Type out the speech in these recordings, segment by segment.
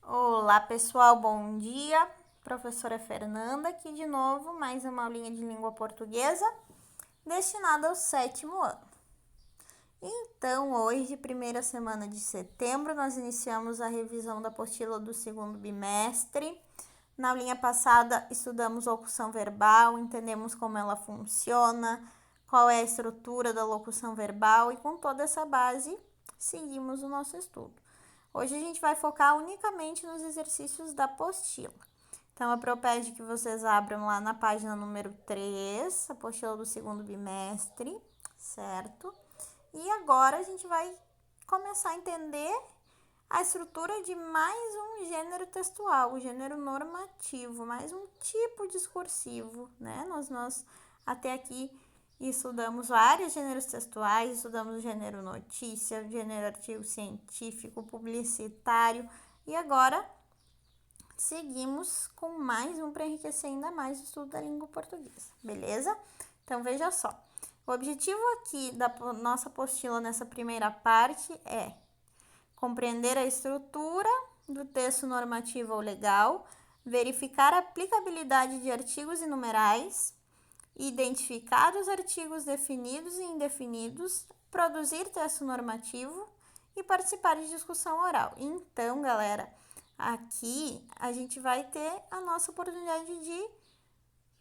Olá, pessoal, bom dia. Professora Fernanda aqui de novo, mais uma aulinha de língua portuguesa destinada ao 7º ano. Então, hoje, primeira semana de setembro, nós iniciamos a revisão da apostila do 2º bimestre. Na aulinha passada, estudamos locução verbal, entendemos como ela funciona, qual é a estrutura da locução verbal e com toda essa base, seguimos o nosso estudo. Hoje a gente vai focar unicamente nos exercícios da apostila. Então, eu peço que vocês abram lá na página número 3, apostila do 2º bimestre, certo? E agora a gente vai começar a entender a estrutura de mais um gênero textual, o gênero normativo, mais um tipo discursivo, né? Nós até aqui estudamos vários gêneros textuais, estudamos o gênero notícia, o gênero artigo científico, publicitário, e agora seguimos com mais um para enriquecer ainda mais o estudo da língua portuguesa, beleza? Então, veja só. O objetivo aqui da nossa apostila nessa primeira parte é compreender a estrutura do texto normativo ou legal, verificar a aplicabilidade de artigos e numerais, identificar os artigos definidos e indefinidos, produzir texto normativo e participar de discussão oral. Então, galera, aqui a gente vai ter a nossa oportunidade de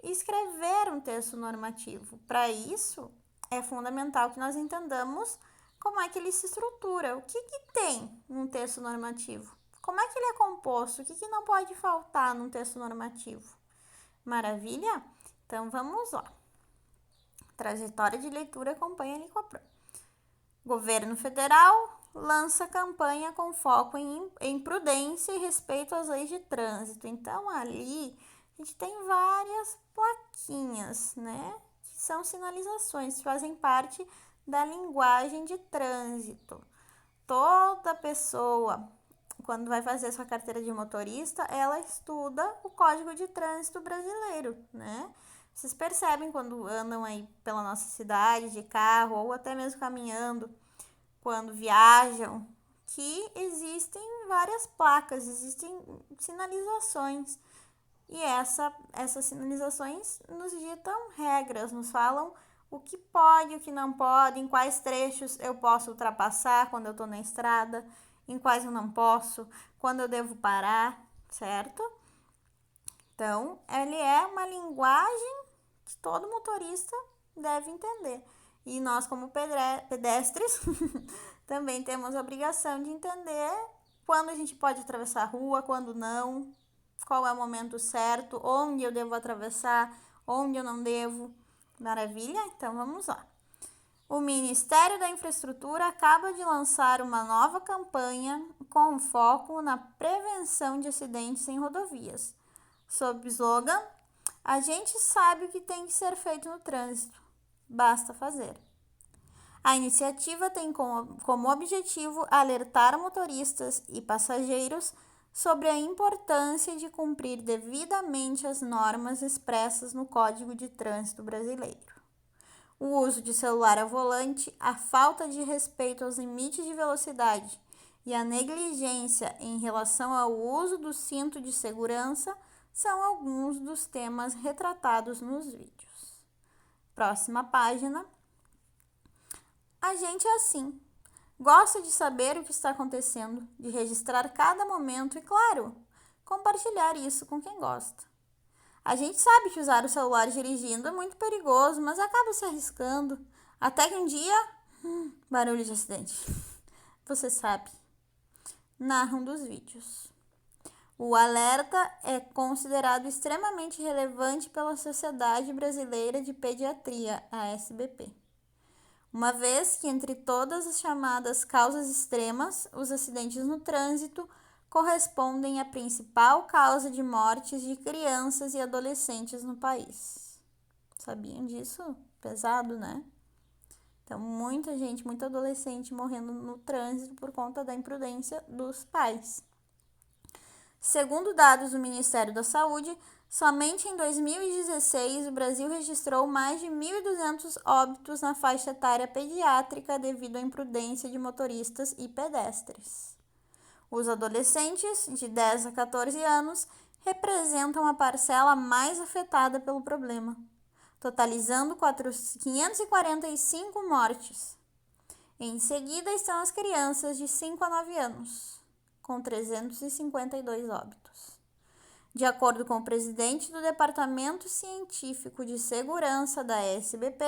escrever um texto normativo. Para isso, é fundamental que nós entendamos como é que ele se estrutura, o que tem num texto normativo, como é que ele é composto, o que não pode faltar num texto normativo. Maravilha? Então, vamos lá. Trajetória de leitura acompanha ali com a prova. Governo Federal lança campanha com foco em prudência e respeito às leis de trânsito. Então, ali a gente tem várias plaquinhas, né? Que são sinalizações, que fazem parte da linguagem de trânsito. Toda pessoa, quando vai fazer sua carteira de motorista, ela estuda o Código de Trânsito brasileiro, né? Vocês percebem quando andam aí pela nossa cidade de carro ou até mesmo caminhando, quando viajam, que existem várias placas, existem sinalizações. E essas sinalizações nos ditam regras, nos falam o que pode, o que não pode, em quais trechos eu posso ultrapassar quando eu estou na estrada, em quais eu não posso, quando eu devo parar, certo? Então, ele é uma linguagem que todo motorista deve entender. E nós, como pedestres, também temos a obrigação de entender quando a gente pode atravessar a rua, quando não, qual é o momento certo, onde eu devo atravessar, onde eu não devo. Maravilha? Então, vamos lá. O Ministério da Infraestrutura acaba de lançar uma nova campanha com foco na prevenção de acidentes em rodovias. Sob o slogan, a gente sabe o que tem que ser feito no trânsito, basta fazer. A iniciativa tem como objetivo alertar motoristas e passageiros sobre a importância de cumprir devidamente as normas expressas no Código de Trânsito Brasileiro. O uso de celular ao volante, a falta de respeito aos limites de velocidade e a negligência em relação ao uso do cinto de segurança são alguns dos temas retratados nos vídeos. Próxima página. A gente é assim. Gosta de saber o que está acontecendo, de registrar cada momento e, claro, compartilhar isso com quem gosta. A gente sabe que usar o celular dirigindo é muito perigoso, mas acaba se arriscando. Até que um dia, barulho de acidente. Você sabe. Narram dos vídeos. O alerta é considerado extremamente relevante pela Sociedade Brasileira de Pediatria, a SBP. Uma vez que entre todas as chamadas causas extremas, os acidentes no trânsito correspondem à principal causa de mortes de crianças e adolescentes no país. Sabiam disso? Pesado, né? Então, muita gente, muito adolescente morrendo no trânsito por conta da imprudência dos pais. Segundo dados do Ministério da Saúde, somente em 2016 o Brasil registrou mais de 1.200 óbitos na faixa etária pediátrica devido à imprudência de motoristas e pedestres. Os adolescentes de 10 a 14 anos representam a parcela mais afetada pelo problema, totalizando 545 mortes. Em seguida estão as crianças de 5 a 9 anos, com 352 óbitos. De acordo com o presidente do Departamento Científico de Segurança da SBP,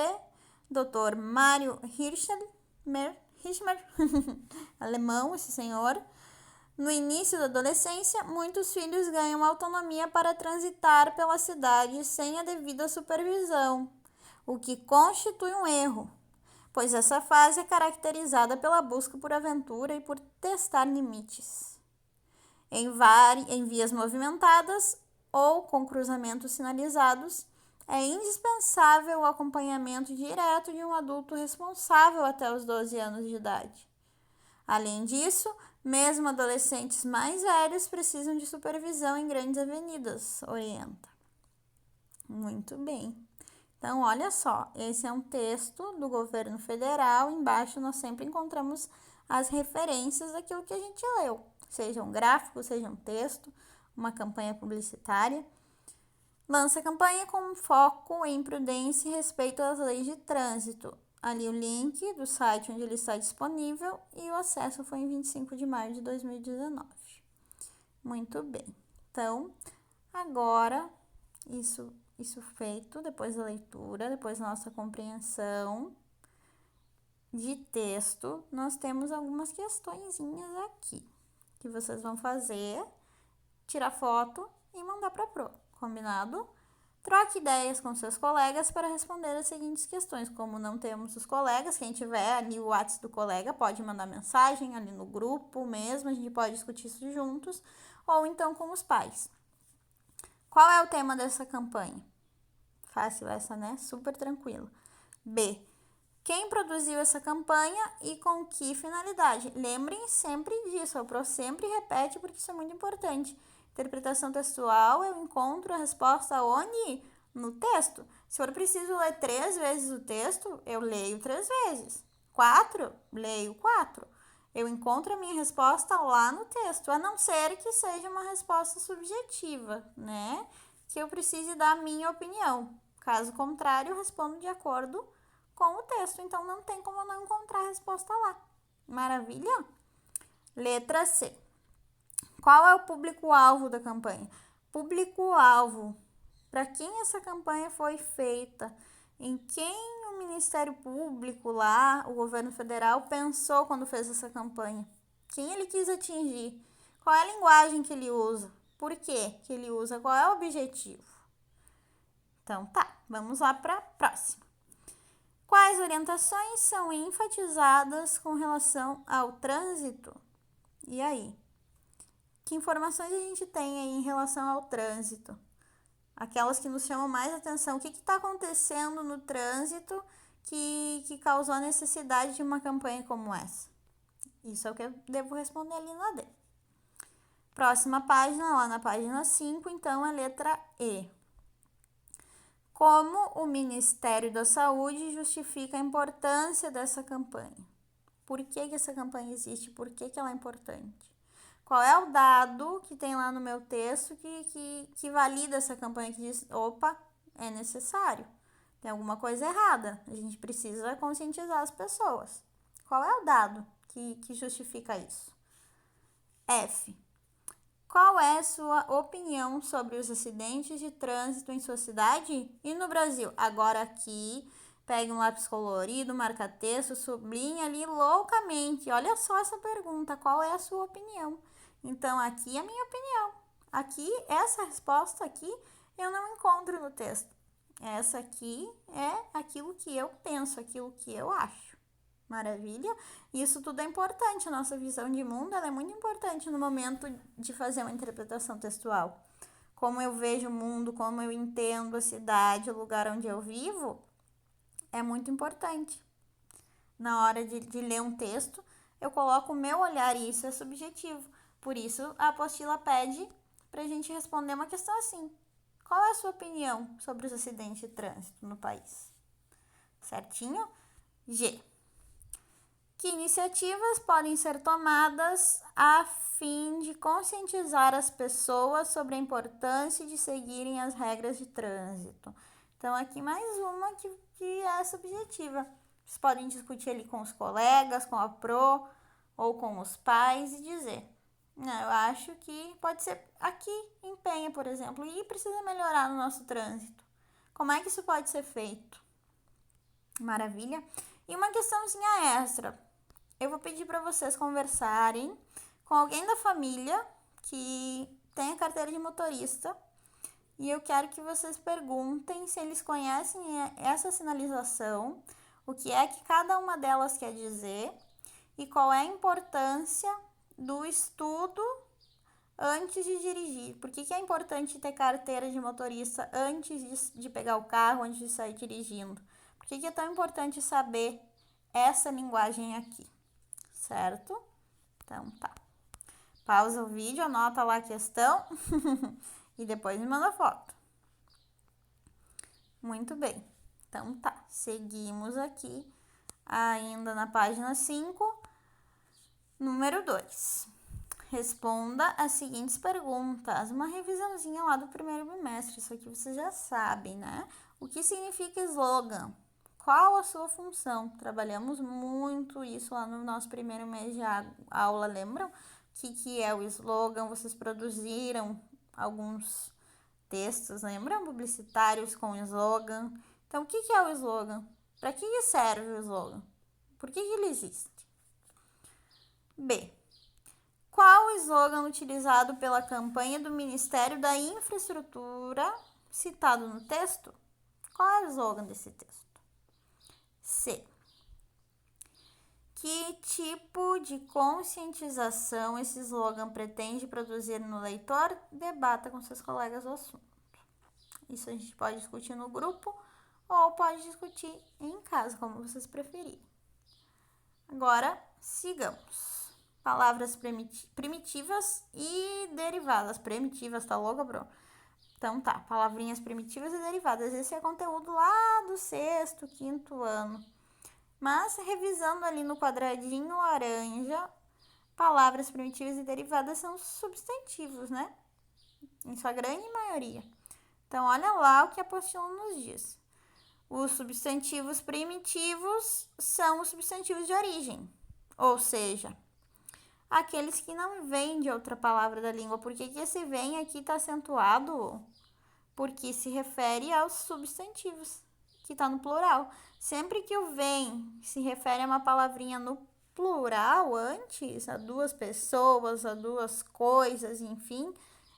Dr. Mário Hirschmer, alemão esse senhor, no início da adolescência, muitos filhos ganham autonomia para transitar pela cidade sem a devida supervisão, o que constitui um erro, pois essa fase é caracterizada pela busca por aventura e por testar limites. Em vias movimentadas ou com cruzamentos sinalizados, é indispensável o acompanhamento direto de um adulto responsável até os 12 anos de idade. Além disso, mesmo adolescentes mais velhos precisam de supervisão em grandes avenidas, orienta. Muito bem. Então, olha só, esse é um texto do governo federal. Embaixo nós sempre encontramos as referências daquilo que a gente leu, seja um gráfico, seja um texto, uma campanha publicitária. Lança campanha com foco em prudência e respeito às leis de trânsito. Ali o link do site onde ele está disponível e o acesso foi em 25 de maio de 2019. Muito bem. Então, agora, isso feito, depois da leitura, depois da nossa compreensão de texto, nós temos algumas questõezinhas aqui que vocês vão fazer, tirar foto e mandar para a pro, combinado? Troque ideias com seus colegas para responder as seguintes questões. Como não temos os colegas, quem tiver ali o WhatsApp do colega pode mandar mensagem ali no grupo mesmo, a gente pode discutir isso juntos, ou então com os pais. Qual é o tema dessa campanha? Fácil essa, né? Super tranquilo. B. Quem produziu essa campanha e com que finalidade? Lembrem sempre disso, a Pro sempre repete porque isso é muito importante. Interpretação textual, eu encontro a resposta onde? No texto. Se for preciso ler 3 vezes o texto, eu leio 3 vezes. 4, leio 4. Eu encontro a minha resposta lá no texto, a não ser que seja uma resposta subjetiva, né? Que eu precise dar a minha opinião. Caso contrário, eu respondo de acordo com o texto. Então, não tem como eu não encontrar a resposta lá. Maravilha? Letra C. Qual é o público-alvo da campanha? Público-alvo. Para quem essa campanha foi feita? Em quem o Ministério Público lá, o governo federal, pensou quando fez essa campanha? Quem ele quis atingir? Qual é a linguagem que ele usa? Por que ele usa? Qual é o objetivo? Então, tá. Vamos lá para a próxima. Quais orientações são enfatizadas com relação ao trânsito? E aí? Que informações a gente tem aí em relação ao trânsito? Aquelas que nos chamam mais atenção. O que está acontecendo no trânsito que causou a necessidade de uma campanha como essa? Isso é o que eu devo responder ali na D. Próxima página, lá na página 5, então, a letra E. Como o Ministério da Saúde justifica a importância dessa campanha? Por que essa campanha existe? Por que ela é importante? Qual é o dado que tem lá no meu texto que valida essa campanha, que diz, opa, é necessário, tem alguma coisa errada, a gente precisa conscientizar as pessoas. Qual é o dado que justifica isso? F. Qual é a sua opinião sobre os acidentes de trânsito em sua cidade e no Brasil? Agora aqui, pegue um lápis colorido, marca texto, sublinha ali loucamente. Olha só essa pergunta, qual é a sua opinião? Então, aqui é a minha opinião. Aqui, essa resposta aqui, eu não encontro no texto. Essa aqui é aquilo que eu penso, aquilo que eu acho. Maravilha? Isso tudo é importante. A nossa visão de mundo ela é muito importante no momento de fazer uma interpretação textual. Como eu vejo o mundo, como eu entendo a cidade, o lugar onde eu vivo, é muito importante. Na hora de ler um texto, eu coloco o meu olhar e isso é subjetivo. Por isso, a apostila pede para a gente responder uma questão assim. Qual é a sua opinião sobre os acidentes de trânsito no país? Certinho? G. Que iniciativas podem ser tomadas a fim de conscientizar as pessoas sobre a importância de seguirem as regras de trânsito? Então, aqui mais uma que é essa objetiva. Vocês podem discutir ali com os colegas, com a pro ou com os pais e dizer: não, eu acho que pode ser aqui em Penha, por exemplo, e precisa melhorar no nosso trânsito. Como é que isso pode ser feito? Maravilha. E uma questãozinha extra. Eu vou pedir para vocês conversarem com alguém da família que tenha carteira de motorista e eu quero que vocês perguntem se eles conhecem essa sinalização, o que é que cada uma delas quer dizer e qual é a importância do estudo antes de dirigir. Por que é importante ter carteira de motorista antes de pegar o carro, antes de sair dirigindo? Por que é tão importante saber essa linguagem aqui? Certo? Então tá. Pausa o vídeo, anota lá a questão e depois me manda foto. Muito bem. Então tá, seguimos aqui ainda na página 5, número 2. Responda as seguintes perguntas. Uma revisãozinha lá do primeiro bimestre, isso aqui vocês já sabem, né? O que significa slogan? Qual a sua função? Trabalhamos muito isso lá no nosso primeiro mês de aula, lembram? O que é o slogan? Vocês produziram alguns textos, lembram? Publicitários com slogan. Então, o que é o slogan? Para que serve o slogan? Por que ele existe? B. Qual o slogan utilizado pela campanha do Ministério da Infraestrutura citado no texto? Qual é o slogan desse texto? C. Que tipo de conscientização esse slogan pretende produzir no leitor? Debata com seus colegas o assunto. Isso a gente pode discutir no grupo ou pode discutir em casa, como vocês preferirem. Agora, sigamos. Palavras primitivas e derivadas. Primitivas, tá louca, bro? Então tá, palavrinhas primitivas e derivadas. Esse é conteúdo lá do 6º, 5º ano. Mas, revisando ali no quadradinho laranja, palavras primitivas e derivadas são substantivos, né? Em sua grande maioria. Então, olha lá o que a apostila nos diz. Os substantivos primitivos são os substantivos de origem, ou seja, aqueles que não vêm de outra palavra da língua. Por que esse vem aqui está acentuado? Porque se refere aos substantivos, que está no plural. Sempre que o vem se refere a uma palavrinha no plural antes, a duas pessoas, a duas coisas, enfim,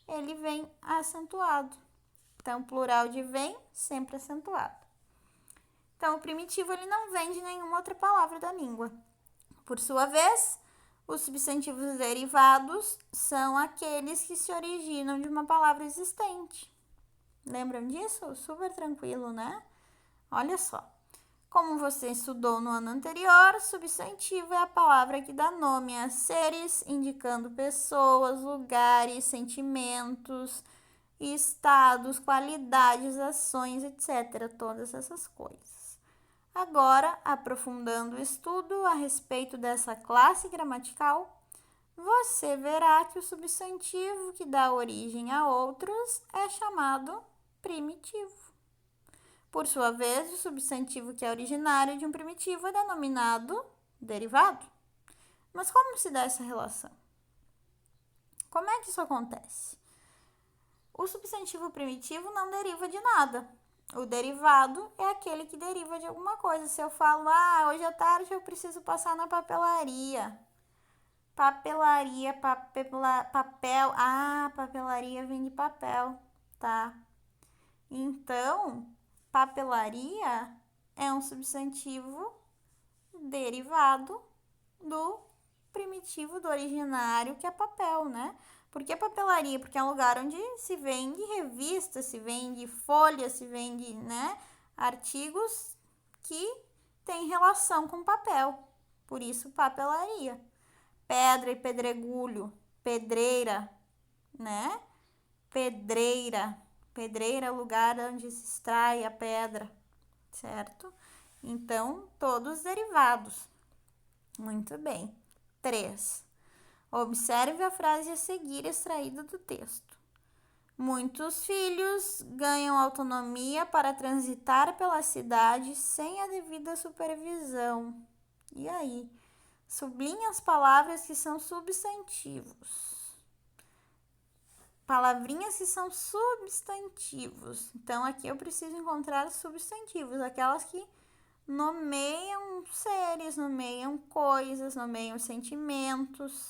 ele vem acentuado. Então, plural de vem, sempre acentuado. Então, o primitivo ele não vem de nenhuma outra palavra da língua. Por sua vez, os substantivos derivados são aqueles que se originam de uma palavra existente. Lembram disso? Super tranquilo, né? Olha só. Como você estudou no ano anterior, substantivo é a palavra que dá nome a seres, indicando pessoas, lugares, sentimentos, estados, qualidades, ações, etc. Todas essas coisas. Agora, aprofundando o estudo a respeito dessa classe gramatical, você verá que o substantivo que dá origem a outros é chamado primitivo. Por sua vez, o substantivo que é originário de um primitivo é denominado derivado. Mas como se dá essa relação? Como é que isso acontece? O substantivo primitivo não deriva de nada. O derivado é aquele que deriva de alguma coisa. Se eu falo, hoje à tarde eu preciso passar na papelaria. Papelaria, papel. Papelaria vem de papel, tá? Então, papelaria é um substantivo derivado do primitivo, do originário, que é papel, né? Por que papelaria? Porque é um lugar onde se vende revista, se vende folha, se vende, né, artigos que têm relação com papel. Por isso, papelaria. Pedra e pedregulho, pedreira, né? Pedreira. Pedreira é o lugar onde se extrai a pedra, certo? Então, todos derivados. Muito bem. 3. Observe a frase a seguir extraída do texto. Muitos filhos ganham autonomia para transitar pela cidade sem a devida supervisão. E aí? Sublinhe as palavras que são substantivos. Palavrinhas que são substantivos. Então, aqui eu preciso encontrar substantivos, aquelas que nomeiam seres, nomeiam coisas, nomeiam sentimentos.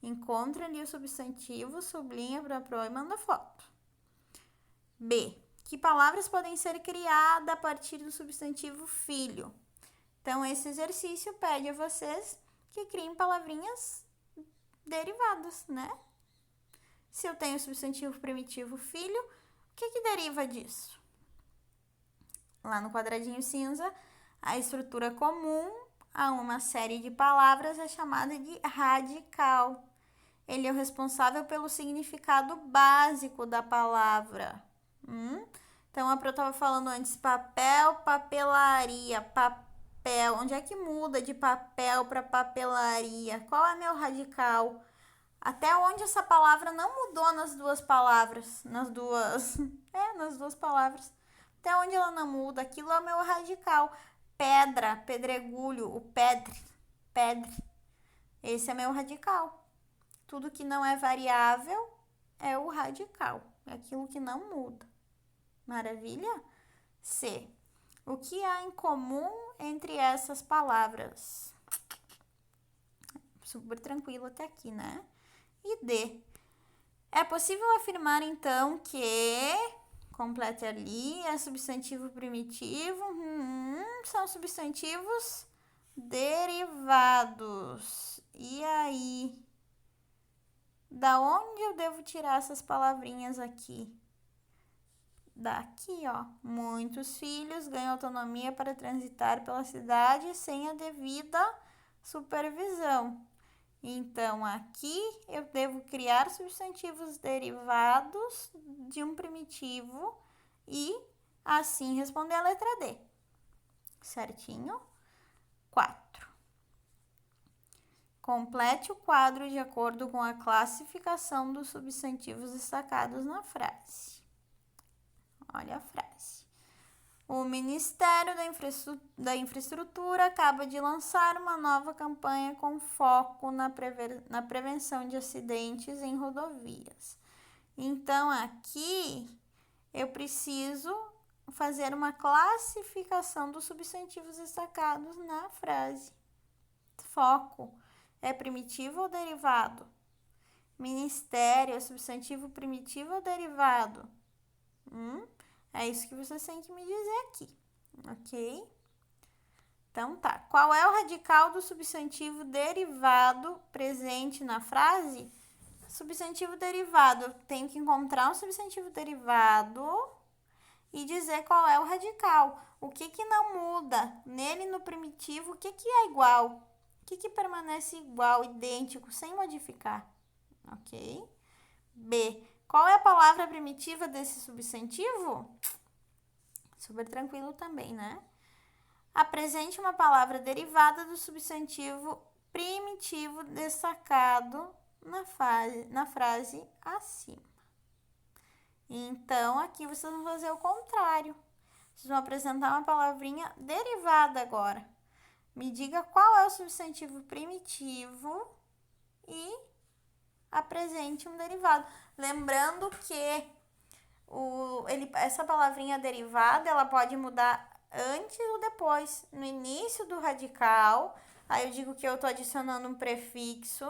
Encontre ali o substantivo, sublinha para pro e manda foto. B. Que palavras podem ser criadas a partir do substantivo filho? Então, esse exercício pede a vocês que criem palavrinhas derivadas, né? Se eu tenho o substantivo primitivo filho, o que deriva disso? Lá no quadradinho cinza, a estrutura comum a uma série de palavras é chamada de radical. Ele é o responsável pelo significado básico da palavra. Então, a Pro estava falando antes, papel, papelaria, papel. Onde é que muda de papel para papelaria? Qual é meu radical? Até onde essa palavra não mudou nas duas palavras? Nas duas palavras. Até onde ela não muda, aquilo é o meu radical. Pedra, pedregulho, o pedre. Esse é meu radical. Tudo que não é variável é o radical. É aquilo que não muda. Maravilha? C. O que há em comum entre essas palavras? Super tranquilo até aqui, né? E D. É possível afirmar, então, que... Complete ali, é substantivo primitivo. São substantivos derivados. E aí? Da onde eu devo tirar essas palavrinhas aqui? Daqui, ó. Muitos filhos ganham autonomia para transitar pela cidade sem a devida supervisão. Então, aqui eu devo criar substantivos derivados de um primitivo e assim responder a letra D. Certinho? 4. Complete o quadro de acordo com a classificação dos substantivos destacados na frase. Olha a frase. O Ministério da Infraestrutura acaba de lançar uma nova campanha com foco na prevenção de acidentes em rodovias. Então, aqui eu preciso fazer uma classificação dos substantivos destacados na frase. Foco é primitivo ou derivado? Ministério é substantivo primitivo ou derivado? É isso que vocês têm que me dizer aqui, ok? Então, tá. Qual é o radical do substantivo derivado presente na frase? Substantivo derivado. Eu tenho que encontrar um substantivo derivado e dizer qual é o radical. O que não muda nele no primitivo? O que é igual? O que permanece igual, idêntico, sem modificar? Ok? B. Qual é a palavra primitiva desse substantivo? Super tranquilo também, né? Apresente uma palavra derivada do substantivo primitivo destacado na frase acima. Então, aqui vocês vão fazer o contrário. Vocês vão apresentar uma palavrinha derivada agora. Me diga qual é o substantivo primitivo e apresente um derivado. Lembrando que essa palavrinha derivada, ela pode mudar antes ou depois. No início do radical, aí eu digo que eu estou adicionando um prefixo,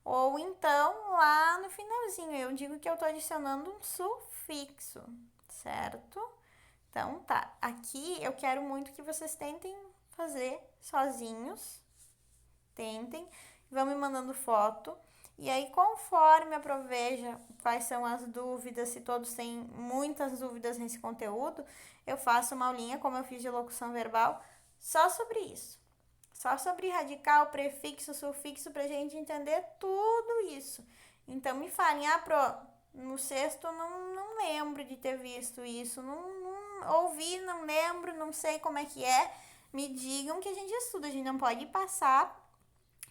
ou então lá no finalzinho, eu digo que eu estou adicionando um sufixo, certo? Então, tá. Aqui eu quero muito que vocês tentem fazer sozinhos. Tentem. Vão me mandando foto. E aí, conforme eu proveja quais são as dúvidas, se todos têm muitas dúvidas nesse conteúdo, eu faço uma aulinha, como eu fiz de locução verbal, só sobre isso. Só sobre radical, prefixo, sufixo, pra gente entender tudo isso. Então, me falem, no sexto não lembro de ter visto isso, não ouvi, não lembro, não sei como é que é. Me digam que a gente estuda, a gente não pode passar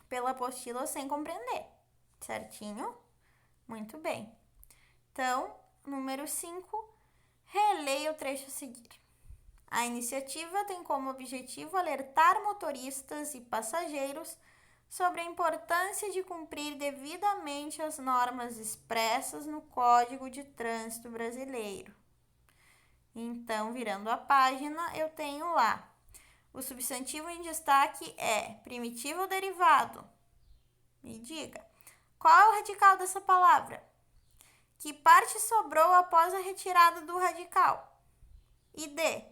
pela apostila sem compreender, certinho? Muito bem. Então, número 5, releia o trecho a seguir. A iniciativa tem como objetivo alertar motoristas e passageiros sobre a importância de cumprir devidamente as normas expressas no Código de Trânsito Brasileiro. Então, virando a página, eu tenho lá: o substantivo em destaque é primitivo ou derivado? Me diga, qual é o radical dessa palavra? Que parte sobrou após a retirada do radical? E D,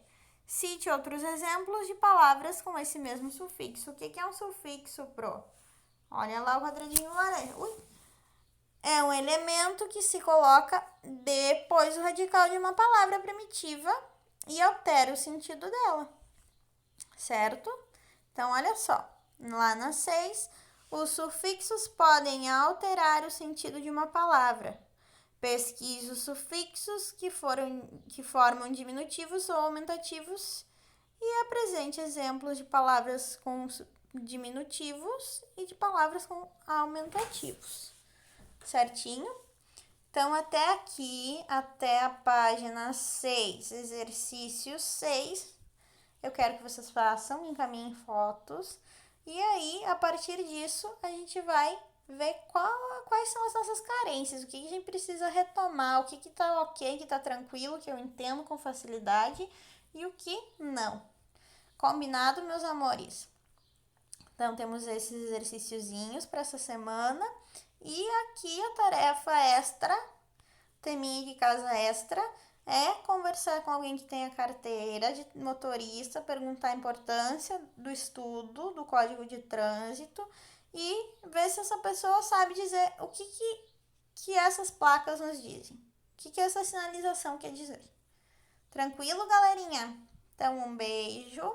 cite outros exemplos de palavras com esse mesmo sufixo. O que é um sufixo, pro? Olha lá o quadradinho laranja. É um elemento que se coloca depois do radical de uma palavra primitiva e altera o sentido dela, certo? Então, olha só, lá na 6, os sufixos podem alterar o sentido de uma palavra. Pesquise os sufixos que formam diminutivos ou aumentativos e apresente exemplos de palavras com diminutivos e de palavras com aumentativos. Certinho? Então, até aqui, até a página 6, exercício 6, eu quero que vocês façam, encaminhem fotos. E aí, a partir disso, a gente vai ver quais são as nossas carências, o que a gente precisa retomar, o que tá ok, que tá tranquilo, que eu entendo com facilidade e o que não. Combinado, meus amores? Então, temos esses exercíciozinhos para essa semana. E aqui a tarefa extra, teminha de casa extra, é conversar com alguém que tenha carteira de motorista, perguntar a importância do estudo do Código de Trânsito e ver se essa pessoa sabe dizer o que essas placas nos dizem. O que essa sinalização quer dizer. Tranquilo, galerinha? Então, um beijo.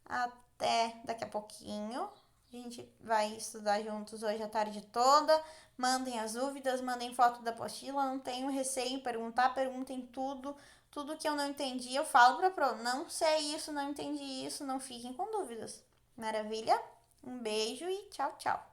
Até daqui a pouquinho. A gente vai estudar juntos hoje a tarde toda. Mandem as dúvidas, mandem foto da apostila. Não tenho receio em perguntar, perguntem tudo. Tudo que eu não entendi, eu falo para a Pro. Não sei isso, não entendi isso, não fiquem com dúvidas. Maravilha? Um beijo e tchau, tchau.